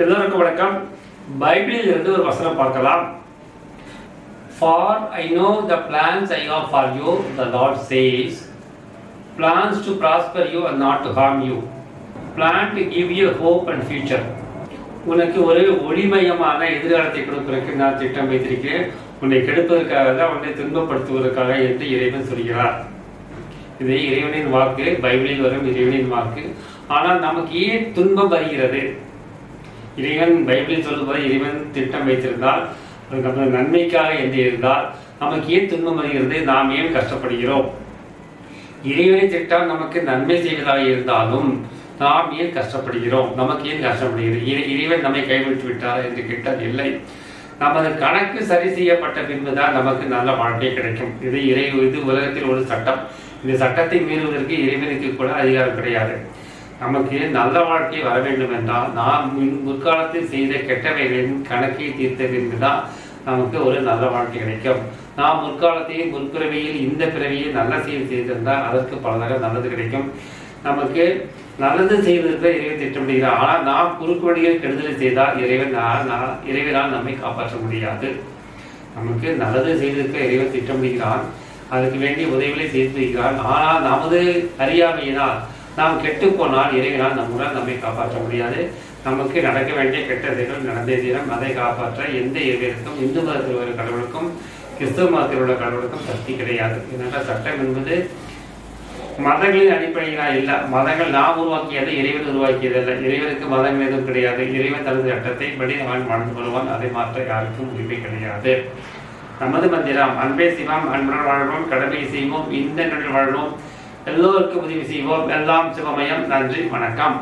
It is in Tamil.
எல்லோருக்கும் வணக்கம். பைபிளில் இருந்து ஒரு வசனம் பார்க்கலாம். For I know the plans I have for you, the Lord says, plans to prosper you and not to harm you, plan to give you hope and future. உனக்கு ஒரு ஒளிமயமான எதிர்காலத்தை கொடுப்பதற்கு நான் திட்டம் வைத்திருக்கிறேன். உன்னை கெடுப்பதற்காக தான், உன்னை துன்பப்படுத்துவதற்காக என்று இறைவன் சொல்கிறார். இது இறைவனின் வாக்கு, பைபிளில் வரும் இறைவனின் வாக்கு. ஆனால் நமக்கு ஏன் துன்பம் வருகிறது? இறைவன் பைபிளில் சொல்லும்போது இறைவன் திட்டம் வைத்திருந்தால், அதுக்கு நன்மைக்காக என்று இருந்தால் நமக்கு ஏன் துன்பம் வருகிறது? நாம் ஏன் கஷ்டப்படுகிறோம்? இறைவனை திட்டம் நமக்கு நன்மை செய்வதாக இருந்தாலும் நாம் ஏன் கஷ்டப்படுகிறோம்? நமக்கு ஏன் கஷ்டப்படுகிறது? இறைவன் நம்மை கைவிட்டு விட்டார் என்று கேட்டால் இல்லை. நமது கணக்கு சரி செய்யப்பட்ட பின்புதான் நமக்கு நல்ல வாழ்க்கை கிடைக்கும். இது உலகத்தில் ஒரு சட்டம். இந்த சட்டத்தை மீறுவதற்கு இறைவனுக்கு கூட அதிகாரம் கிடையாது. நமக்கு நல்ல வாழ்க்கை வர வேண்டும் என்றால் நாம் முற்காலத்தில் செய்த கெட்டவைகளின் கணக்கை தீர்த்த பின்புதான் நமக்கு ஒரு நல்ல வாழ்க்கை கிடைக்கும். நாம் முற்காலத்தையும் முற்பிறவியில் இந்த பிறவியில் நல்ல செயல் செய்திருந்தால் அதற்கு பலதாக நல்லது கிடைக்கும். நமக்கு நல்லது செய்வதற்கு இறைவன் திட்டமிடுகிறார். ஆனால் நாம் குறுக்கு வழியில் கெடுதலை செய்தால் இறைவனால் நம்மை காப்பாற்ற முடியாது. நமக்கு நல்லது செய்வதற்கு இறைவன் திட்டமிடுகிறான், அதுக்கு வேண்டிய உதவிகளை செய்து வைக்கிறான். ஆனால் நமது அறியாமையினால் நாம் கெட்டு போனால் இறைவனால் நம்முடன் நம்மை காப்பாற்ற முடியாது. நமக்கு நடக்க வேண்டிய கெட்டதைகள் நடந்தே தீரம். அதை காப்பாற்ற எந்த இறைவனுக்கும், இந்து மதத்தில் உள்ள கடவுளுக்கும் கிறிஸ்துவ மதத்தில் உள்ள கடவுளுக்கும் சக்தி கிடையாது. ஏனென்றால் சட்டம் என்பது மதங்களின் அடிப்படையினால் இல்லை. மதங்கள் நாம் உருவாக்கியது, இறைவன் உருவாக்கியதல்ல. இறைவனுக்கு மதங்கள் எதுவும் கிடையாது. இறைவன் தனது சட்டத்தை படி அவன் வாழ்ந்து கொள்வான். அதை மாற்ற யாருக்கும் உரிமை கிடையாது. நமது மந்திரம் அன்பே சிவம், அன்புடன் வாழ்வோம், கடமை செய்வோம், இந்த நாளில் வாழ்வோம், எல்லோருக்கும் உதவி செய்வோம், எல்லாம் சிவமயம். நன்றி, வணக்கம்.